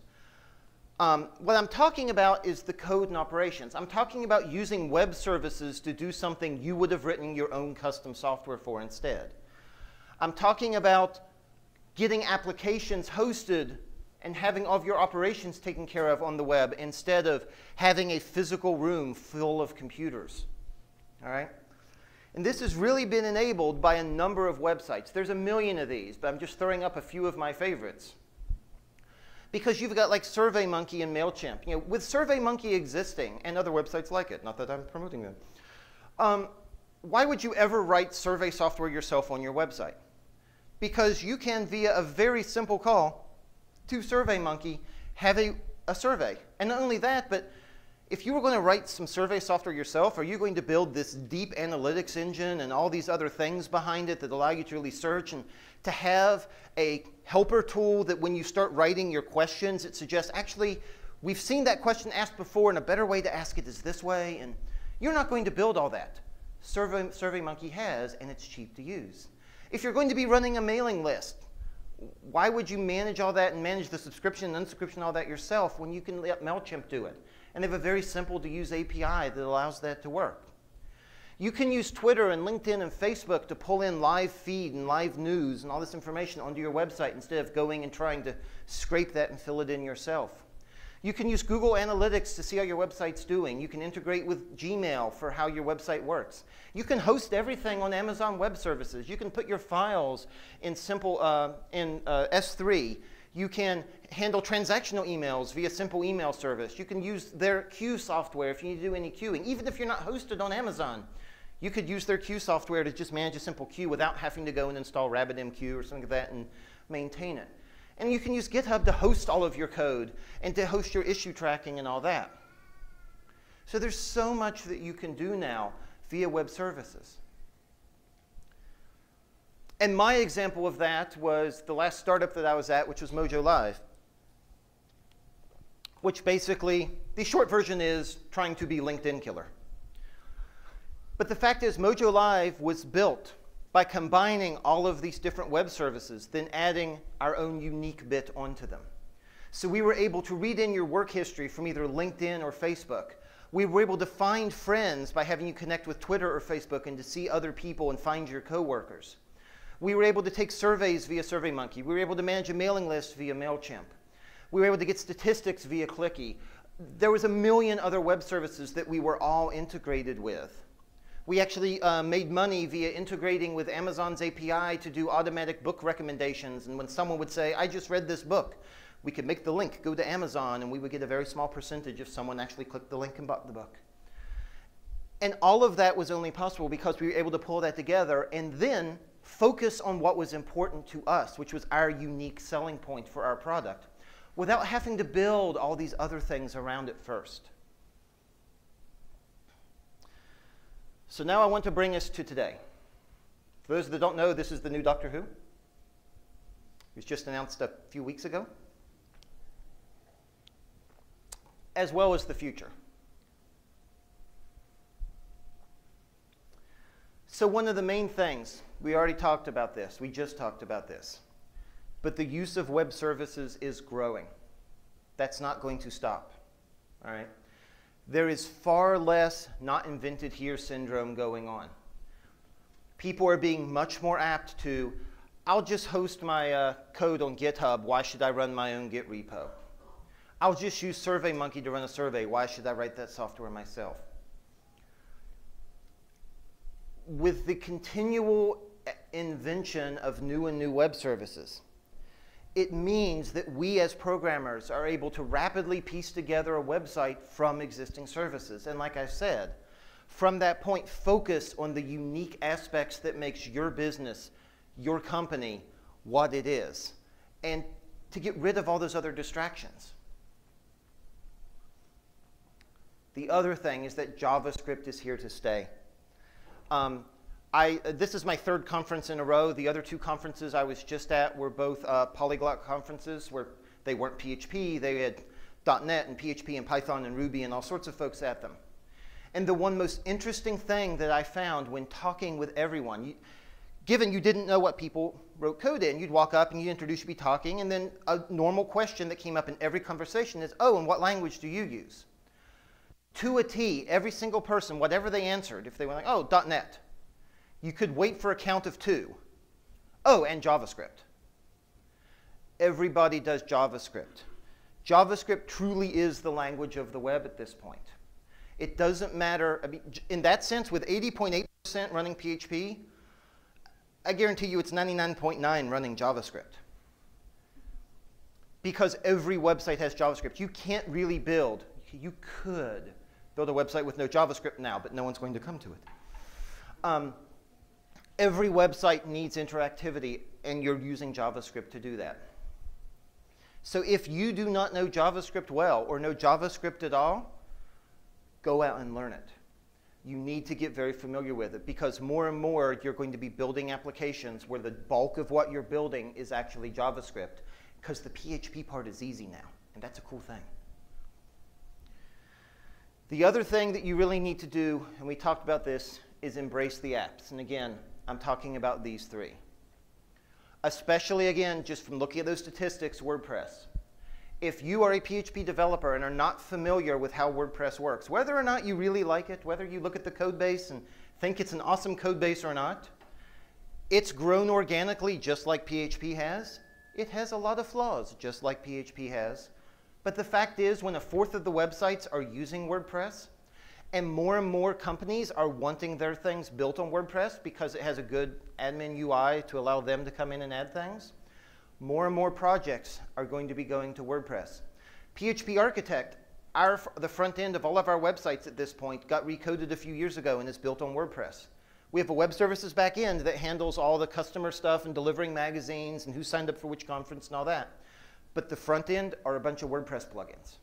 What I'm talking about is the code and operations. I'm talking about using web services to do something you would have written your own custom software for instead. I'm talking about getting applications hosted and having all of your operations taken care of on the web instead of having a physical room full of computers. All right? And this has really been enabled by a number of websites. There's a million of these, but I'm just throwing up a few of my favorites. Because you've got like SurveyMonkey and MailChimp. You know, with SurveyMonkey existing, and other websites like it, not that I'm promoting them, why would you ever write survey software yourself on your website? Because you can, via a very simple call to SurveyMonkey, have a survey. And not only that, but if you were going to write some survey software yourself, are you going to build this deep analytics engine and all these other things behind it that allow you to really search and to have a helper tool that when you start writing your questions, it suggests, actually, we've seen that question asked before, and a better way to ask it is this way. And you're not going to build all that. SurveyMonkey has, and it's cheap to use. If you're going to be running a mailing list, why would you manage all that and manage the subscription and unsubscription, all that yourself when you can let MailChimp do it? And they have a very simple to use API that allows that to work. You can use Twitter and LinkedIn and Facebook to pull in live feed and live news and all this information onto your website instead of going and trying to scrape that and fill it in yourself. You can use Google Analytics to see how your website's doing. You can integrate with Gmail for how your website works. You can host everything on Amazon Web Services. You can put your files in simple S3. You can handle transactional emails via simple email service. You can use their queue software if you need to do any queuing. Even if you're not hosted on Amazon, you could use their queue software to just manage a simple queue without having to go and install RabbitMQ or something like that and maintain it. And you can use GitHub to host all of your code and to host your issue tracking and all that. So there's so much that you can do now via web services. And my example of that was the last startup that I was at, which was Mojo Live, which basically, the short version is trying to be LinkedIn killer. But the fact is, Mojo Live was built by combining all of these different web services, then adding our own unique bit onto them. So we were able to read in your work history from either LinkedIn or Facebook. We were able to find friends by having you connect with Twitter or Facebook and to see other people and find your coworkers. We were able to take surveys via SurveyMonkey. We were able to manage a mailing list via MailChimp. We were able to get statistics via Clicky. There was a million other web services that we were all integrated with. We actually made money via integrating with Amazon's API to do automatic book recommendations. And when someone would say, I just read this book, we could make the link go to Amazon, and we would get a very small percentage if someone actually clicked the link and bought the book. And all of that was only possible because we were able to pull that together and then focus on what was important to us, which was our unique selling point for our product, without having to build all these other things around it first. So now I want to bring us to today. For those that don't know, this is the new Doctor Who. It was just announced a few weeks ago, as well as the future. So one of the main things, we already talked about this, we just talked about this, but the use of web services is growing. That's not going to stop, all right? There is far less not invented here syndrome going on. People are being much more apt to, I'll just host my code on GitHub, why should I run my own Git repo? I'll just use SurveyMonkey to run a survey, why should I write that software myself? With the continual invention of new and new web services, it means that we as programmers are able to rapidly piece together a website from existing services. And like I said, from that point, focus on the unique aspects that makes your business, your company, what it is, and to get rid of all those other distractions. The other thing is that JavaScript is here to stay. This is my third conference in a row. The other two conferences I was just at were both polyglot conferences where they weren't PHP. They had .NET and PHP and Python and Ruby and all sorts of folks at them. And the one most interesting thing that I found when talking with everyone, given you didn't know what people wrote code in, you'd walk up and you'd introduce, you'd be talking, and then a normal question that came up in every conversation is, oh, and what language do you use? To a T, every single person, whatever they answered, if they were like, oh, .NET, you could wait for a count of 2. Oh, and JavaScript. Everybody does JavaScript. JavaScript truly is the language of the web at this point. It doesn't matter, I mean, in that sense, with 80.8% running PHP, I guarantee you it's 99.9 running JavaScript. Because every website has JavaScript. You can't really build, you could build a website with no JavaScript now, but no one's going to come to it. Every website needs interactivity, and you're using JavaScript to do that. So if you do not know JavaScript well or know JavaScript at all, go out and learn it. You need to get very familiar with it because more and more you're going to be building applications where the bulk of what you're building is actually JavaScript because the PHP part is easy now, and that's a cool thing. The other thing that you really need to do, and we talked about this, is embrace the apps. And again, I'm talking about these three. Especially, again, just from looking at those statistics, WordPress. If you are a PHP developer and are not familiar with how WordPress works, whether or not you really like it, whether you look at the code base and think it's an awesome code base or not, it's grown organically just like PHP has. It has a lot of flaws, just like PHP has. But the fact is, when 1/4 of the websites are using WordPress, and more companies are wanting their things built on WordPress because it has a good admin UI to allow them to come in and add things, more and more projects are going to be going to WordPress. PHP Architect, the front end of all of our websites at this point, got recoded a few years ago and is built on WordPress. We have a web services back end that handles all the customer stuff and delivering magazines and who signed up for which conference and all that. But the front end are a bunch of WordPress plugins.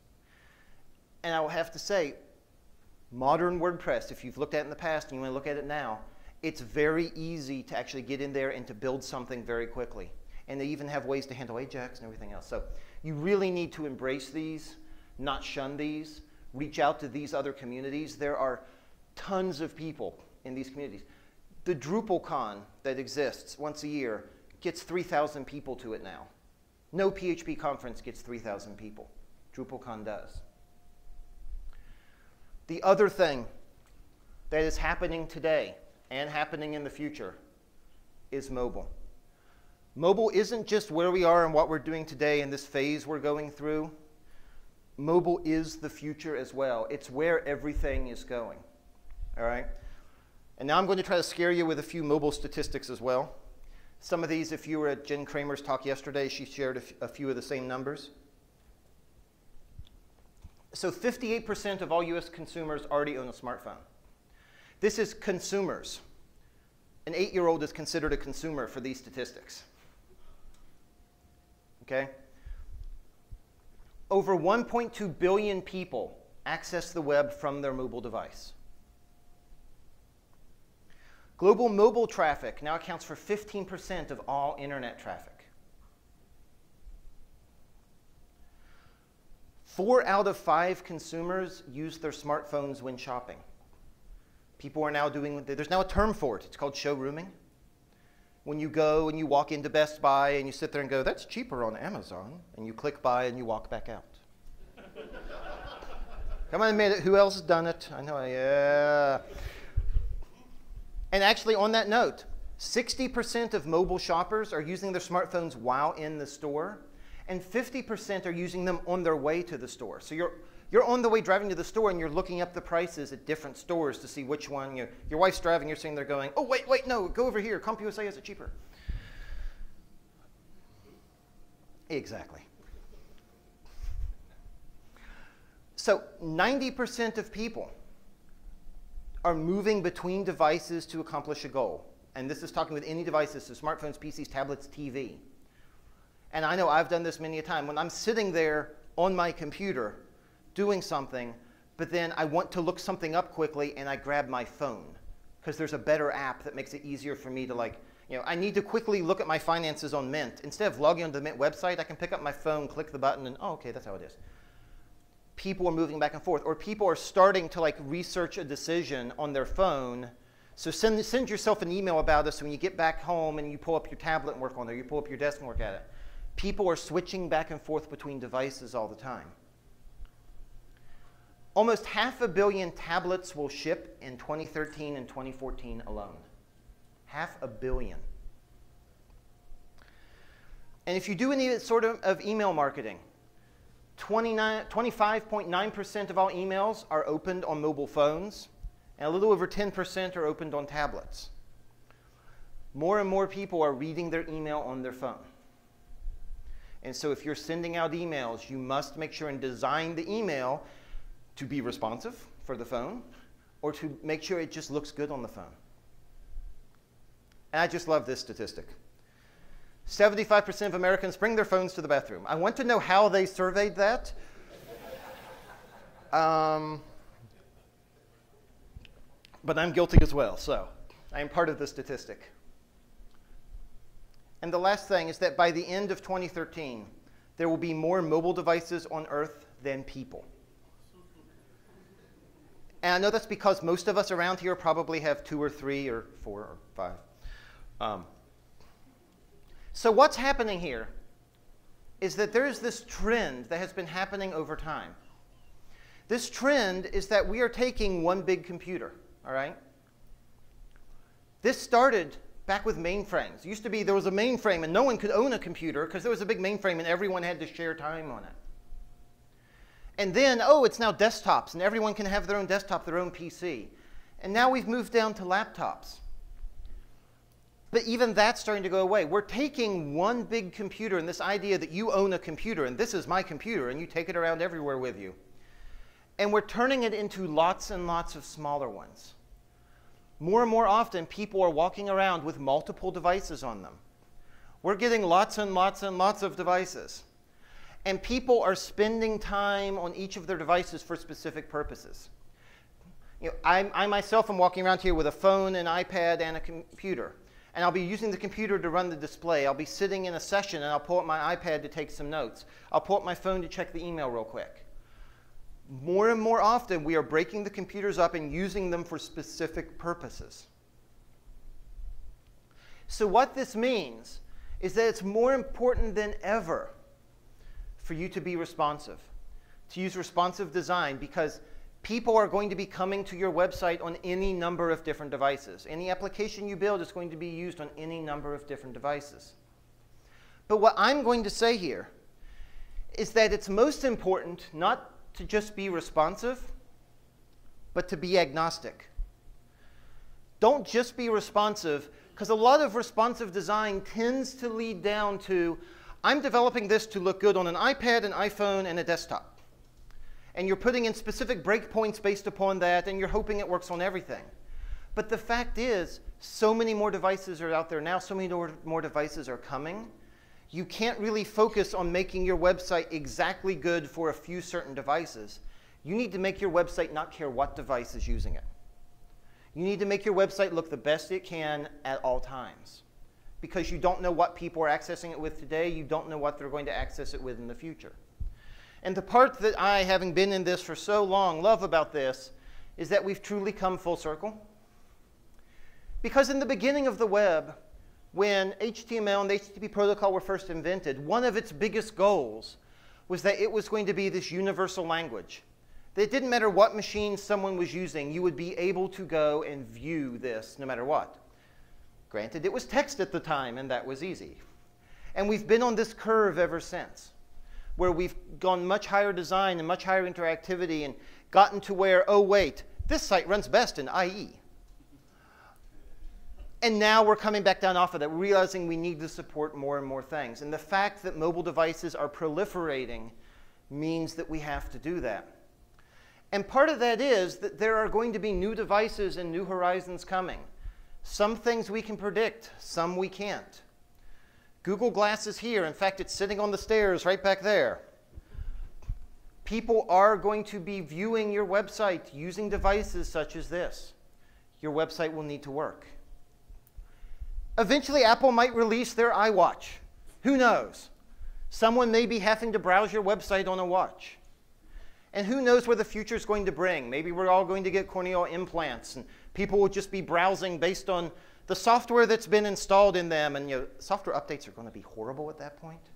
And I will have to say, modern WordPress, if you've looked at it in the past and you want to look at it now, it's very easy to actually get in there and to build something very quickly. And they even have ways to handle Ajax and everything else. So you really need to embrace these, not shun these, reach out to these other communities. There are tons of people in these communities. The DrupalCon that exists once a year gets 3,000 people to it now. No PHP conference gets 3,000 people. DrupalCon does. The other thing that is happening today and happening in the future is mobile. Mobile isn't just where we are and what we're doing today in this phase we're going through. Mobile is the future as well. It's where everything is going. All right? And now I'm going to try to scare you with a few mobile statistics as well. Some of these, if you were at Jen Kramer's talk yesterday, she shared a few of the same numbers. So 58% of all US consumers already own a smartphone. This is consumers. An 8-year-old is considered a consumer for these statistics. Okay? Over 1.2 billion people access the web from their mobile device. Global mobile traffic now accounts for 15% of all internet traffic. 4 out of 5 consumers use their smartphones when shopping. People are now doing, there's now a term for it. It's called showrooming. When you go and you walk into Best Buy and you sit there and go, that's cheaper on Amazon, and you click buy and you walk back out. Come on, admit it. Who else has done it? I know, yeah. And actually, on that note, 60% of mobile shoppers are using their smartphones while in the store, and 50% are using them on their way to the store. So you're on the way driving to the store, and you're looking up the prices at different stores to see which one. Your wife's driving, you're sitting there going, oh, wait, no, go over here. CompUSA has it cheaper. Exactly. So 90% of people are moving between devices to accomplish a goal. And this is talking with any devices, so smartphones, PCs, tablets, TV. And I know I've done this many a time. When I'm sitting there on my computer doing something, but then I want to look something up quickly and I grab my phone because there's a better app that makes it easier for me to I need to quickly look at my finances on Mint. Instead of logging onto the Mint website, I can pick up my phone, click the button, and oh, okay, that's how it is. People are moving back and forth, or people are starting to research a decision on their phone. So send yourself an email about this when you get back home and you pull up your tablet and work on it, or you pull up your desk and work at it. People are switching back and forth between devices all the time. Almost 500 million tablets will ship in 2013 and 2014 alone. 500 million. And if you do any sort of email marketing, 25.9% of all emails are opened on mobile phones, and a little over 10% are opened on tablets. More and more people are reading their email on their phone. And so if you're sending out emails, you must make sure and design the email to be responsive for the phone, or to make sure it just looks good on the phone. And I just love this statistic. 75% of Americans bring their phones to the bathroom. I want to know how they surveyed that. But I'm guilty as well, so I am part of the statistic. And the last thing is that by the end of 2013, there will be more mobile devices on Earth than people. And I know that's because most of us around here probably have 2 or 3 or 4 or 5. So what's happening here is that there is this trend that has been happening over time. This trend is that we are taking one big computer, all right? This started back with mainframes. It used to be there was a mainframe and no one could own a computer because there was a big mainframe and everyone had to share time on it. And then, oh, it's now desktops and everyone can have their own desktop, their own PC. And now we've moved down to laptops. But even that's starting to go away. We're taking one big computer and this idea that you own a computer and this is my computer and you take it around everywhere with you. And we're turning it into lots and lots of smaller ones. More and more often, people are walking around with multiple devices on them. We're getting lots and lots and lots of devices. And people are spending time on each of their devices for specific purposes. I myself am walking around here with a phone, an iPad, and a computer. And I'll be using the computer to run the display. I'll be sitting in a session, and I'll pull up my iPad to take some notes. I'll pull up my phone to check the email real quick. More and more often, we are breaking the computers up and using them for specific purposes. So what this means is that it's more important than ever for you to be responsive, to use responsive design, because people are going to be coming to your website on any number of different devices. Any application you build is going to be used on any number of different devices. But what I'm going to say here is that it's most important not to just be responsive, but to be agnostic. Don't just be responsive, because a lot of responsive design tends to lead down to, I'm developing this to look good on an iPad, an iPhone, and a desktop. And you're putting in specific breakpoints based upon that, and you're hoping it works on everything. But the fact is, so many more devices are out there now, so many more devices are coming. You can't really focus on making your website exactly good for a few certain devices. You need to make your website not care what device is using it. You need to make your website look the best it can at all times, because you don't know what people are accessing it with today. You don't know what they're going to access it with in the future. And the part that I, having been in this for so long, love about this is that we've truly come full circle. Because in the beginning of the web, when HTML and the HTTP protocol were first invented, one of its biggest goals was that it was going to be this universal language. That it didn't matter what machine someone was using, you would be able to go and view this no matter what. Granted, it was text at the time, and that was easy. And we've been on this curve ever since, where we've gone much higher design and much higher interactivity and gotten to where, oh wait, this site runs best in IE. And now we're coming back down off of that, realizing we need to support more and more things. And the fact that mobile devices are proliferating means that we have to do that. And part of that is that there are going to be new devices and new horizons coming. Some things we can predict, some we can't. Google Glass is here. In fact, it's sitting on the stairs right back there. People are going to be viewing your website using devices such as this. Your website will need to work. Eventually, Apple might release their iWatch. Who knows? Someone may be having to browse your website on a watch. And who knows where the future is going to bring? Maybe we're all going to get corneal implants, and people will just be browsing based on the software that's been installed in them. And software updates are going to be horrible at that point.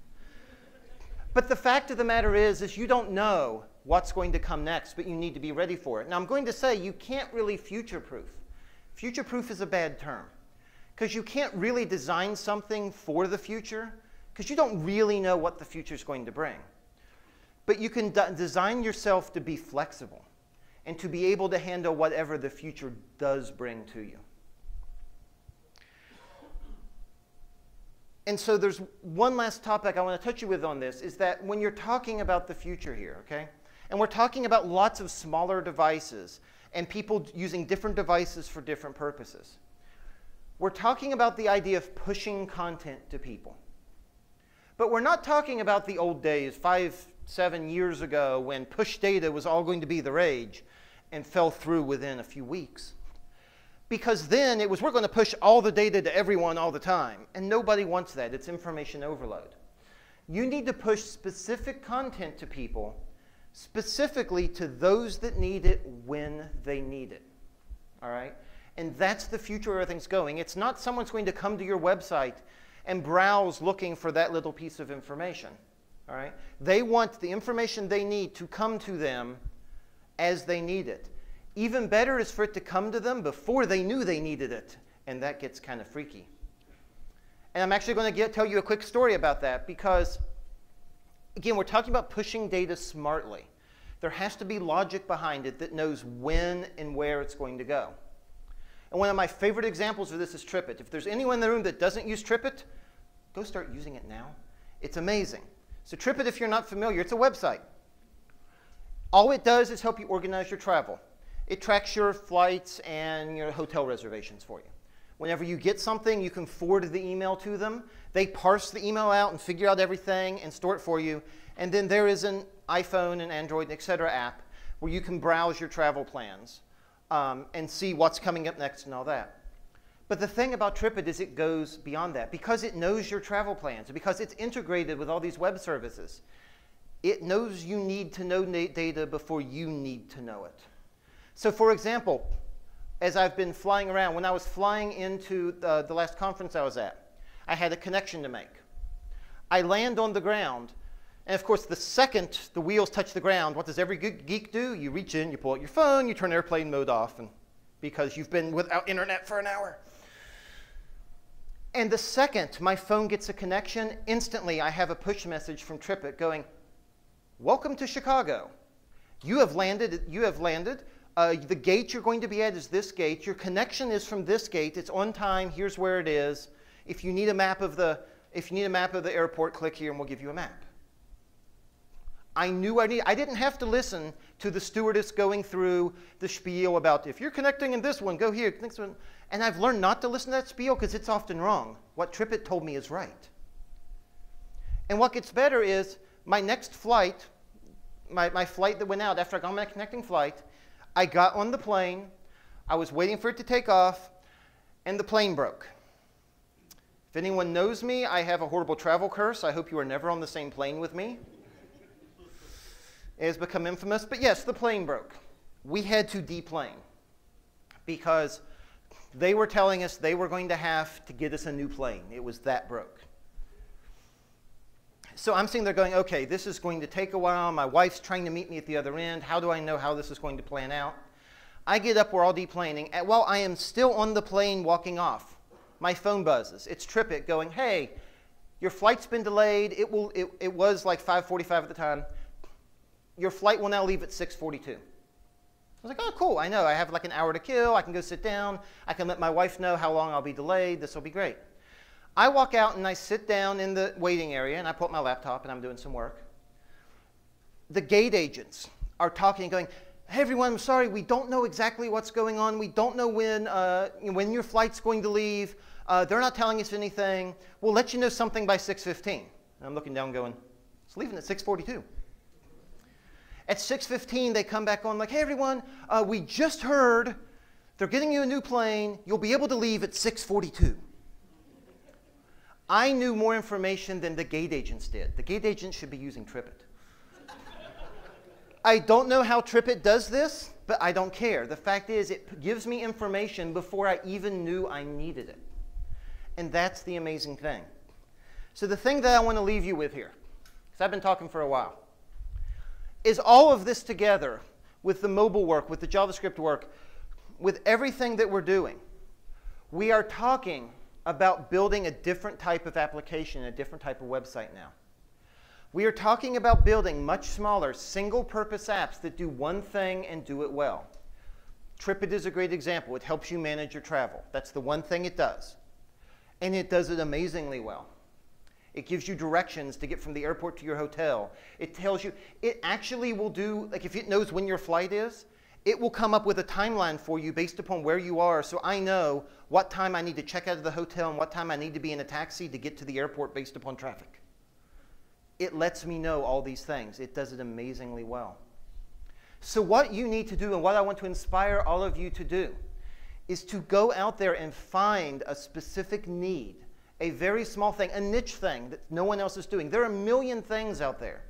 But the fact of the matter is you don't know what's going to come next, but you need to be ready for it. Now, I'm going to say you can't really future-proof. Future-proof is a bad term, because you can't really design something for the future, because you don't really know what the future is going to bring. But you can design yourself to be flexible and to be able to handle whatever the future does bring to you. And so there's one last topic I want to touch you with on this, is that when you're talking about the future here, okay, and we're talking about lots of smaller devices and people using different devices for different purposes, we're talking about the idea of pushing content to people. But we're not talking about the old days, 5-7 years ago, when push data was all going to be the rage and fell through within a few weeks. Because then it was, we're going to push all the data to everyone all the time. And nobody wants that. It's information overload. You need to push specific content to people, specifically to those that need it when they need it. All right? And that's the future where everything's going. It's not someone's going to come to your website and browse looking for that little piece of information. All right? They want the information they need to come to them as they need it. Even better is for it to come to them before they knew they needed it. And that gets kind of freaky. And I'm actually going to tell you a quick story about that, because, again, we're talking about pushing data smartly. There has to be logic behind it that knows when and where it's going to go. And one of my favorite examples of this is TripIt. If there's anyone in the room that doesn't use TripIt, go start using it now. It's amazing. So TripIt, if you're not familiar, it's a website. All it does is help you organize your travel. It tracks your flights and your hotel reservations for you. Whenever you get something, you can forward the email to them. They parse the email out and figure out everything and store it for you. And then there is an iPhone and Android, et cetera, app where you can browse your travel plans and see what's coming up next and all that. But the thing about TripIt is it goes beyond that. Because it knows your travel plans, because it's integrated with all these web services, it knows you need to know data before you need to know it. So for example, as I've been flying around, when I was flying into the last conference I was at, I had a connection to make. I land on the ground, and of course the second the wheels touch the ground, what does every geek do? You reach in, you pull out your phone, you turn airplane mode off, and because you've been without internet for an hour. And the second my phone gets a connection, instantly I have a push message from TripIt going, welcome to Chicago. You have landed. The gate you're going to be at is this gate. Your connection is from this gate. It's on time. Here's where it is. If you need a map of the airport, click here and we'll give you a map. I didn't have to listen to the stewardess going through the spiel about if you're connecting in this one, go here. This one. And I've learned not to listen to that spiel because it's often wrong. What TripIt told me is right. And what gets better is my next flight, my flight that went out after I got on my connecting flight, I got on the plane, I was waiting for it to take off, and the plane broke. If anyone knows me, I have a horrible travel curse. I hope you are never on the same plane with me. It has become infamous. But yes, the plane broke. We had to deplane because they were telling us they were going to have to get us a new plane. It was that broke. So I'm sitting there going, okay, this is going to take a while. My wife's trying to meet me at the other end. How do I know how this is going to plan out? I get up, we're all deplaning. And while I am still on the plane walking off, my phone buzzes. It's TripIt going, hey, your flight's been delayed. It was like 5:45 at the time. Your flight will now leave at 6:42. I was like, oh, cool. I know. I have like an hour to kill. I can go sit down. I can let my wife know how long I'll be delayed. This will be great. I walk out and I sit down in the waiting area and I pull up my laptop and I'm doing some work. The gate agents are talking and going, hey, everyone, I'm sorry. We don't know exactly what's going on. We don't know when your flight's going to leave. They're not telling us anything. We'll let you know something by 6:15. And I'm looking down going, it's leaving at 6:42. At 6:15, they come back on like, hey, everyone, we just heard they're getting you a new plane. You'll be able to leave at 6:42. I knew more information than the gate agents did. The gate agents should be using TripIt. I don't know how TripIt does this, but I don't care. The fact is it gives me information before I even knew I needed it. And that's the amazing thing. So the thing that I want to leave you with here, because I've been talking for a while, is all of this together with the mobile work, with the JavaScript work, with everything that we're doing. We are talking about building a different type of application, a different type of website now. We are talking about building much smaller, single-purpose apps that do one thing and do it well. TripIt is a great example. It helps you manage your travel. That's the one thing it does. And it does it amazingly well. It gives you directions to get from the airport to your hotel. It tells you, it actually will do, like if it knows when your flight is, it will come up with a timeline for you based upon where you are, so I know what time I need to check out of the hotel and what time I need to be in a taxi to get to the airport based upon traffic. It lets me know all these things. It does it amazingly well. So what you need to do, and what I want to inspire all of you to do, is to go out there and find a specific need, a very small thing, a niche thing that no one else is doing. There are a million things out there.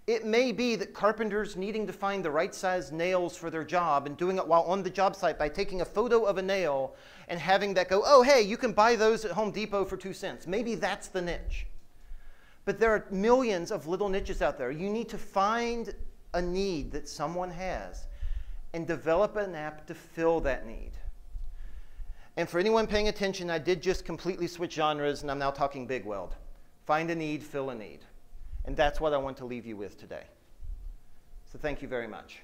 It may be that carpenters needing to find the right size nails for their job and doing it while on the job site by taking a photo of a nail and having that go, oh, hey, you can buy those at Home Depot for 2 cents. Maybe that's the niche. But there are millions of little niches out there. You need to find a need that someone has and develop an app to fill that need. And for anyone paying attention, I did just completely switch genres, and I'm now talking big weld. Find a need, fill a need. And that's what I want to leave you with today. So thank you very much.